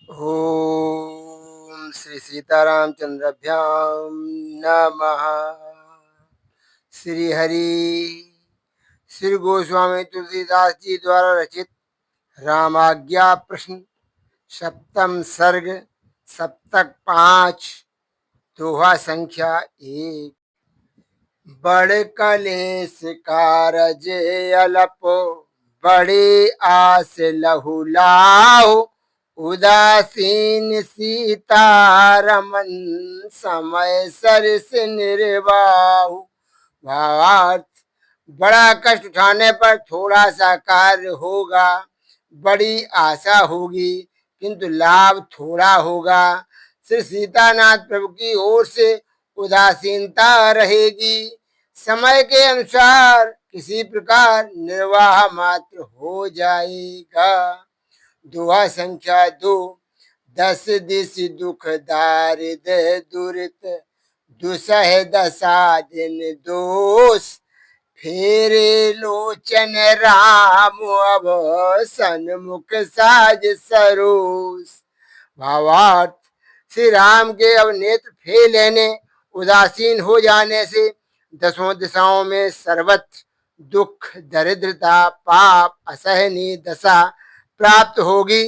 ओम श्री सीतारामचंद्रभ्याम नमः। श्री हरि श्री गोस्वामी तुलसीदास जी द्वारा रचित रामाज्ञा प्रश्न सप्तम सर्ग सप्तक 5 दोहा संख्या 1। बड़ कलेस कारज अलपो बड़ी आस लहु लाहो उदासीन सीता रमन समय सरस निर्वाहु। भावार्थ, बड़ा कष्ट उठाने पर थोड़ा सा कार्य होगा, बड़ी आशा होगी किंतु लाभ थोड़ा होगा। श्री सीतानाथ प्रभु की ओर से उदासीनता रहेगी, समय के अनुसार किसी प्रकार निर्वाह मात्र हो जाएगा। दोहा संख्या 2। 10 दिस दुख दारिद दुरित दुसह दशा दिन दोष फेरे लोचन राम अब सन्मुख साज सरोस। भावार्थ, श्री राम के अब नेत्र फेर लेने, उदासीन हो जाने से दसों दिशाओं में सर्वत्र दुख, दरिद्रता, पाप, असहनीय दशा प्राप्त होगी।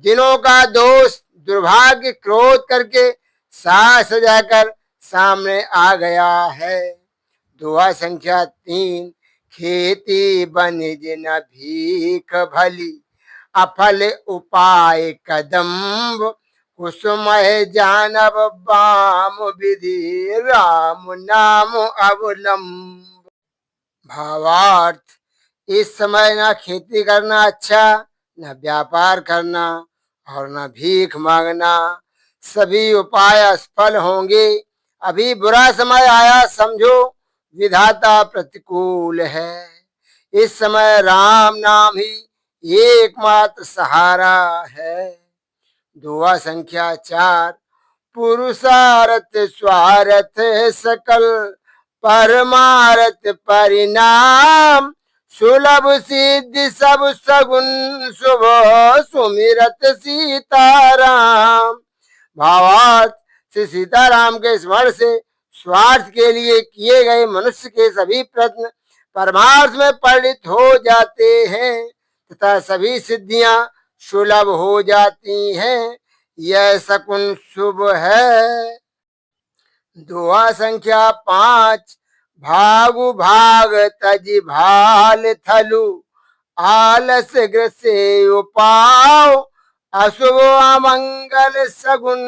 दिनों का दोष, दुर्भाग्य क्रोध करके साज सजाकर सामने आ गया है। दोहा संख्या 3। खेती बनिज न भीख भली अफल उपाय कदम्ब कुसुमय जानब बाम विधि राम नाम अवलंब। भावार्थ, इस समय न खेती करना अच्छा, न व्यापार करना और न भीख मांगना। सभी उपाय असफल होंगे। अभी बुरा समय आया समझो, विधाता प्रतिकूल है। इस समय राम नाम ही एकमात्र सहारा है। दोहा संख्या 4। पुरुषार्थ स्वार्थ सकल परमार्थ परिणाम सुलभ सिद्धि सब सगुन शुभ सुमिरत सीताराम। भावार्थ, श्री सीताराम के स्मरण से स्वार्थ के लिए किए गए मनुष्य के सभी प्रयत्न परमार्थ में परिणत हो जाते हैं तथा सभी सिद्धियां सुलभ हो जाती हैं। यह शकुन शुभ है। दोहा संख्या 5। भागु भाग तजि भाल थलु आलस ग्रसे उपाव अशुभ अमंगल सगुन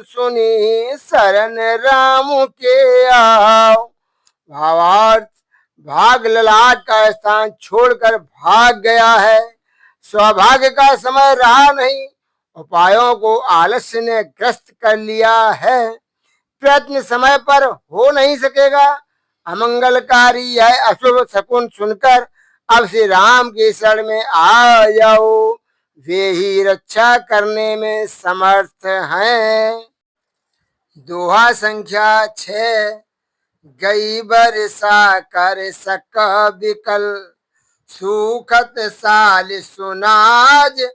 सुनी शरण राम के आओ। भावार्थ, भाग ललाट का स्थान छोड़कर भाग गया है। सौभाग्य का समय रहा नहीं, उपायों को आलस्य ने ग्रस्त कर लिया है। प्रयत्न समय पर हो नहीं सकेगा। अमंगलकारी यह अशुभ शकुन सुनकर अब श्री राम के शरण में आ जाओ, वे ही रक्षा करने में समर्थ हैं। दोहा संख्या 6। गई बरसा कर सक विकल सुखत साल सुनाज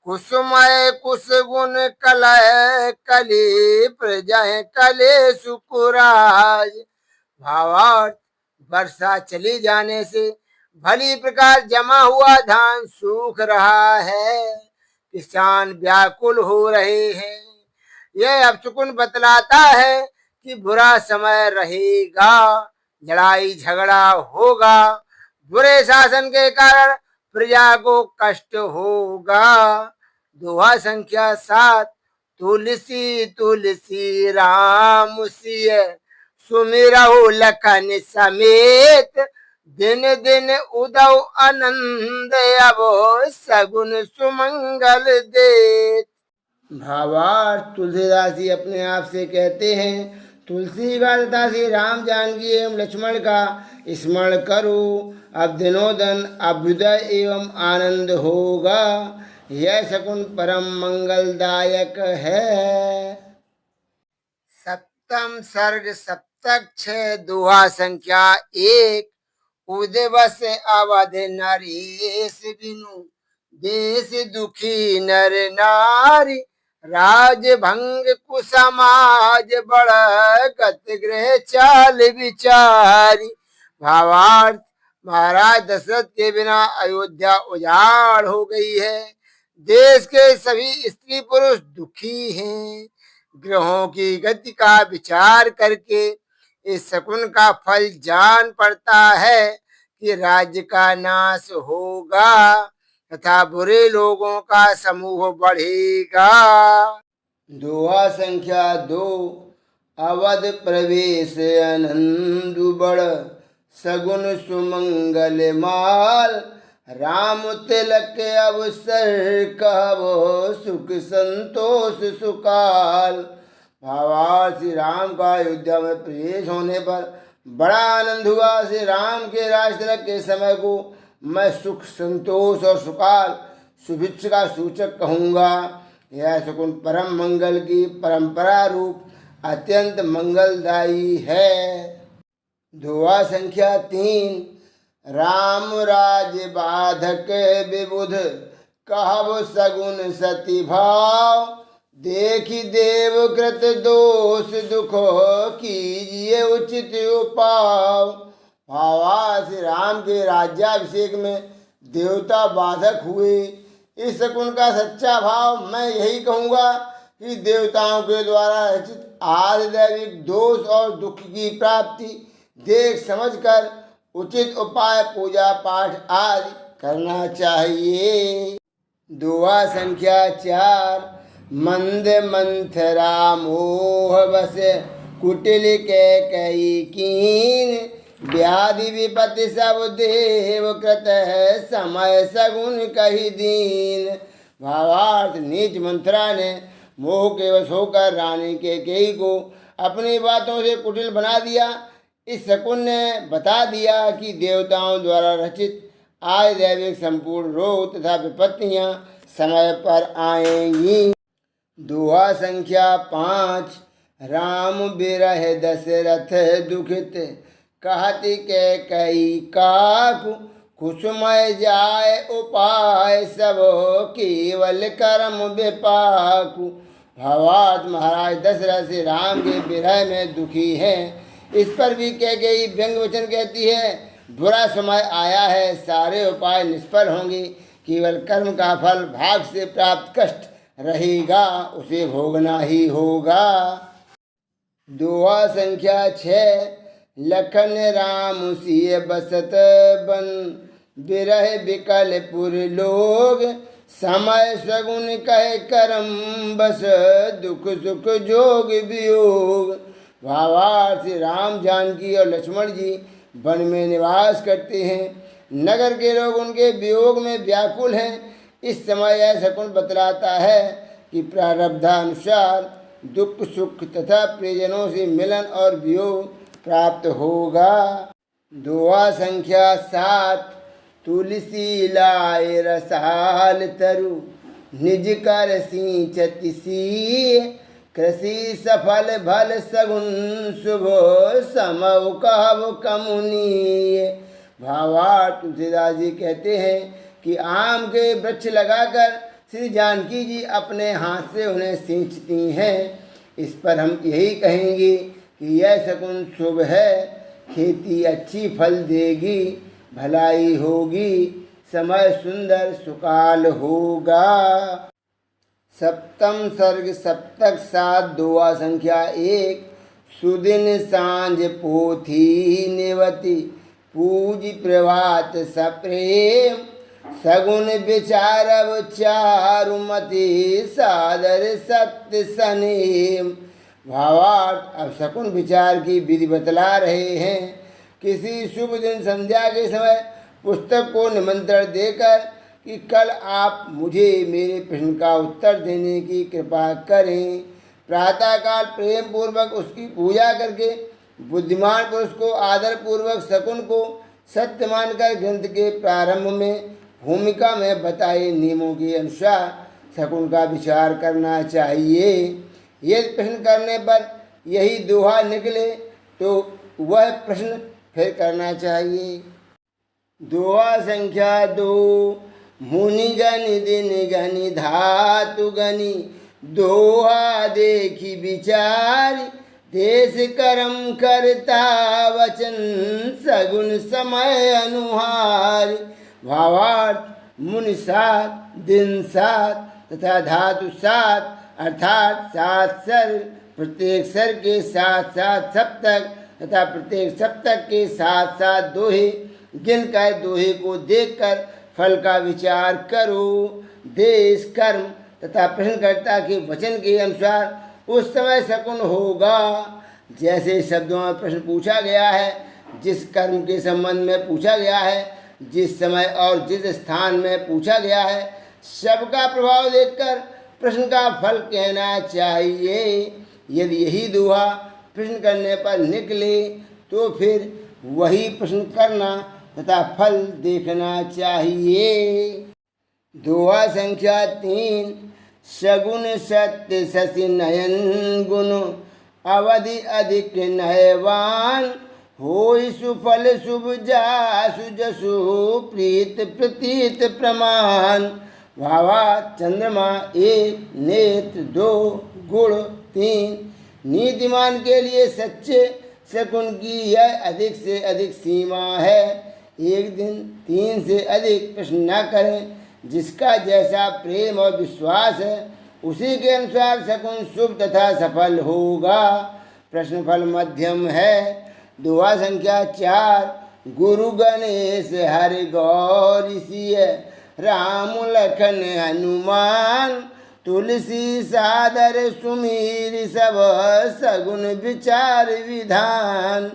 कुसुमय कुसगुन कलह कली प्रजह कले सुकुराज। भावार्थ, वर्षा चली जाने से भली प्रकार जमा हुआ धान सूख रहा है, किसान व्याकुल हो रहे हैं। यह अपशकुन बतलाता है कि बुरा समय रहेगा, लड़ाई झगड़ा होगा, बुरे शासन के कारण प्रजा को कष्ट होगा। दोहा संख्या 7। तुलसी तुलसी राम सिय सुमिरहु लखन समेत दिन दिन उदौ आनंद अब सगुन सुमंगल देत। भावार्थ, तुलसीदास जी अपने आप से कहते हैं, तुलसी का तथा श्री राम जानकी एवं लक्ष्मण का स्मरण करो, अब दिनोदन अभ्युदय एवं आनंद होगा। यह शकुन परम मंगलदायक है। सप्तम सर्ग सप्तक 6 दोहा संख्या 1। उदवस अवध नरेश बिनु देश दुखी नर नारी राजभंग कुसमाज बढ़त गृह चाल विचारी। भावार्थ, महाराज दशरथ के बिना अयोध्या उजाड़ हो गई है। देश के सभी स्त्री पुरुष दुखी हैं। ग्रहों की गति का विचार करके इस शकुन का फल जान पड़ता है कि राज्य का नाश होगा तथा बुरे लोगों का समूह बढ़ेगा। दोहा संख्या 2। अवध प्रवेश आनंदु बड़ सगुन सुमंगल माल। राम तिलक अवसर कहबो सुख संतोष सुकाल। भावार्थ, श्री राम का अयोध्या में प्रवेश होने पर बड़ा आनंद हुआ। श्री राम के राज तिलक के समय को मैं सुख संतोष और सुकाल सुभिक्ष का सूचक कहूँगा। यह शकुन परम मंगल की परंपरा रूप अत्यंत मंगलदायी है। दोहा संख्या 3। राम राज बाधक विबुध कहब सगुन सती भाव। देखी देव कृत दोष दुख कीजिए उचित उपाव। भावा, श्री राम के राज्याभिषेक में देवता बाधक हुए। इस शकुन का सच्चा भाव मैं यही कहूँगा कि देवताओं के द्वारा रचित आदि दैविक दोष और दुख की प्राप्ति देख समझकर उचित उपाय पूजा पाठ आदि करना चाहिए। दोहा संख्या 4। मंद मंथरा मोह बस कुटिल के कई कीन। व्याधि विपत्ति सब देव कृत समय सगुन कही दीन। भावार्थ, नीच मंथरा ने मोह के वश होकर रानी के कई को अपनी बातों से कुटिल बना दिया। इस शकुन ने बता दिया कि देवताओं द्वारा रचित आय दैविक संपूर्ण रोग तथा विपत्तियां समय पर आएंगी। दोहा संख्या 5। राम बिरह दशरथ दुखित कहति के कई काकु। कुसुमय जाय उपाय सब केवल कर्म विपाकु। भावार्थ, महाराज दशरथ श्री राम के विरह में दुखी हैं। इस पर भी कैकेयी व्यंग वचन कहती है, बुरा समय आया है, सारे उपाय निष्फल होंगे, केवल कर्म का फल भाग से प्राप्त कष्ट रहेगा, उसे भोगना ही होगा। दोहा संख्या 6। लखन राम सिय बसत बन बिरह विकल पुर लोग। समय सगुन कहे करम बस दुख सुख जोग वियोग। भावार्थ, राम जानकी और लक्ष्मण जी वन में निवास करते हैं। नगर के लोग उनके वियोग में व्याकुल हैं। इस समय यह शकुन बतलाता है कि प्रारब्धानुसार दुख सुख तथा प्रियजनों से मिलन और वियोग प्राप्त होगा। दोहा संख्या 7। तुलसी लाए रसाल तरु निज कर सींचति सीय। कृषि सफल भल सगुन शुभ समौ कहब कमुनीय। भावार्थ, तुलसीदास जी कहते हैं कि आम के वृक्ष लगाकर श्री जानकी जी अपने हाथ से उन्हें सींचती हैं। इस पर हम यही कहेंगे कि यह शकुन शुभ है। खेती अच्छी फल देगी, भलाई होगी, समय सुंदर सुकाल होगा। सप्तम सर्ग सप्तक 7। दोहा संख्या 1। सुदिन सांझ पोथी निवति पूज प्रभात सप्रेम। सगुन विचारव चारुमति सादर सत्य सनेम। भावार्थ, अब शकुन विचार की विधि बतला रहे हैं। किसी शुभ दिन संध्या के समय पुस्तक को निमंत्रण देकर कि कल आप मुझे मेरे प्रश्न का उत्तर देने की कृपा करें। प्रातःकाल प्रेम पूर्वक उसकी पूजा करके बुद्धिमान पुरुष को आदर पूर्वक शकुन को सत्य मानकर ग्रंथ के प्रारंभ में भूमिका में बताए नियमों के अनुसार शकुन का विचार करना चाहिए। यदि प्रश्न करने पर यही दोहा निकले तो वह प्रश्न फिर करना चाहिए। दोहा संख्या 2। मुनि गनि दिन गनि धातु गनि दोहा देखी विचारी, देश कर्म करता वचन, सगुन समय अनुहारी। भावार्थ, मुनि सात, दिन सात तथा धातु सात, अर्थात 7 स्वर, प्रत्येक स्वर के 7 सप्तक तथा प्रत्येक सप्तक के 7 दोहे। गिनकर दोहे को देखकर फल का विचार करो। देश कर्म तथा प्रश्नकर्ता के वचन के अनुसार उस समय शकुन होगा। जैसे शब्दों में प्रश्न पूछा गया है, जिस कर्म के संबंध में पूछा गया है, जिस समय और जिस स्थान में पूछा गया है, सबका प्रभाव देखकर प्रश्न का फल कहना चाहिए। यदि यही दोहा प्रश्न करने पर निकले तो फिर वही प्रश्न करना तथा फल देखना चाहिए। दोहा संख्या 3। सगुन सत्य शशि नयन गुण, अवधि अधिक नयवान, होई सुफल शुभ जासु जसु, प्रीत प्रतीत प्रमाण। भावार्थ, चंद्रमा 1, नेत्र 2, गुण 3। नीतिमान के लिए सच्चे शकुन की यह अधिक से अधिक सीमा है। एक दिन 3 से अधिक प्रश्न न करें। जिसका जैसा प्रेम और विश्वास है उसी के अनुसार शकुन शुभ तथा सफल होगा। प्रश्न फल मध्यम है। दोहा संख्या 4। गुरु गणेश हरि गौरी सिय, राम लखन हनुमान, तुलसी सादर सुमीर सब, सगुन विचार विधान।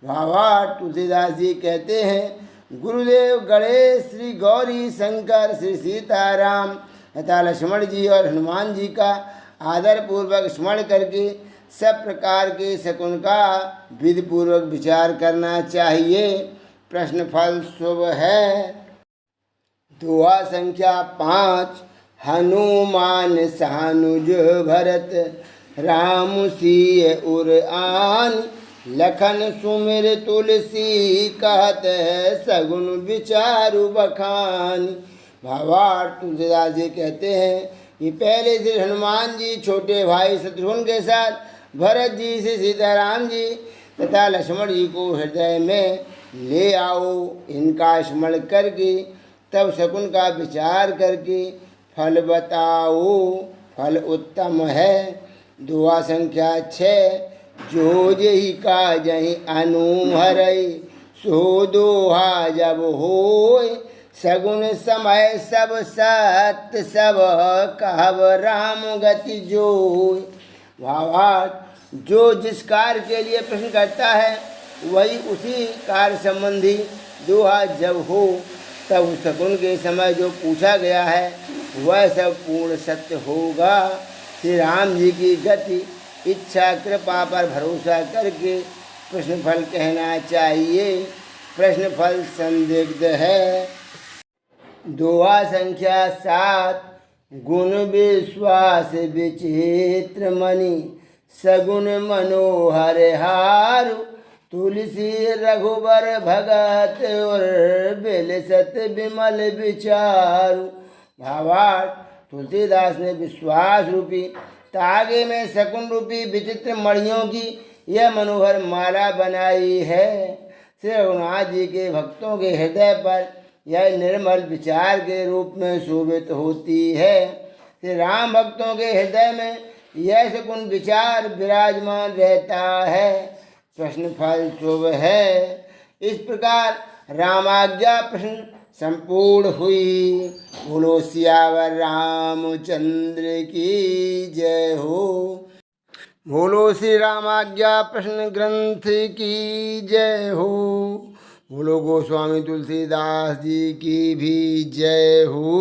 भावार्थ, तुलसीदास जी कहते हैं, गुरुदेव गणेश, श्री गौरी शंकर, श्री सीताराम तथा लक्ष्मण जी और हनुमान जी का आदर पूर्वक स्मरण करके सब प्रकार के शकुन का विधि पूर्वक विचार करना चाहिए। प्रश्न फल शुभ है। दोहा संख्या 5। हनुमान सानुज भरत, राम सिय उर आन, लखन सुमिर तुलसी, कहत सगुन विचारु बखान। भावार्थ, तुलसीदास जी कहते हैं कि पहले श्री हनुमान जी छोटे भाई शत्रुघ्न के साथ भरत जी से सीताराम जी तथा लक्ष्मण जी को हृदय में ले आओ। इनका स्मरण करके तब शकुन का विचार करके फल बताओ। फल उत्तम है। दोहा संख्या 6। जो जही का जही अनुहरई, सो दोहा जब होय, सगुन समय सब सत्य सब, कहब राम गति जोय। भावार्थ, जो जिस कार्य के लिए प्रश्न करता है वही उसी कार्य संबंधी दोहा जब हो तब शकुन के समय जो पूछा गया है वह सब पूर्ण सत्य होगा। श्री राम जी की गति, इच्छा, कृपा पर भरोसा करके प्रश्न फल कहना चाहिए। प्रश्न फल संदिग्ध है। दोहा संख्या 7। गुण विश्वास विचित्र मणि, सगुन मनोहर हारु, तुलसी रघुबर भगत, और बिलसत विमल विचारु। भावार्थ, तुलसीदास ने विश्वास रूपी तागे में शकुन रूपी विचित्र मणियों की यह मनोहर माला बनाई है। श्री रघुनाथ जी के भक्तों के हृदय पर यह निर्मल विचार के रूप में शोभित होती है। श्री राम भक्तों के हृदय में यह शकुन विचार विराजमान रहता है। प्रश्न फल शुभ है। इस प्रकार रामाज्ञा प्रश्न संपूर्ण हुई। बोलो सियावर रामचंद्र की जय हो। बोलो श्री रामाज्ञा प्रश्न ग्रंथ की जय हो। बोलो गोस्वामी तुलसीदास जी की भी जय हो।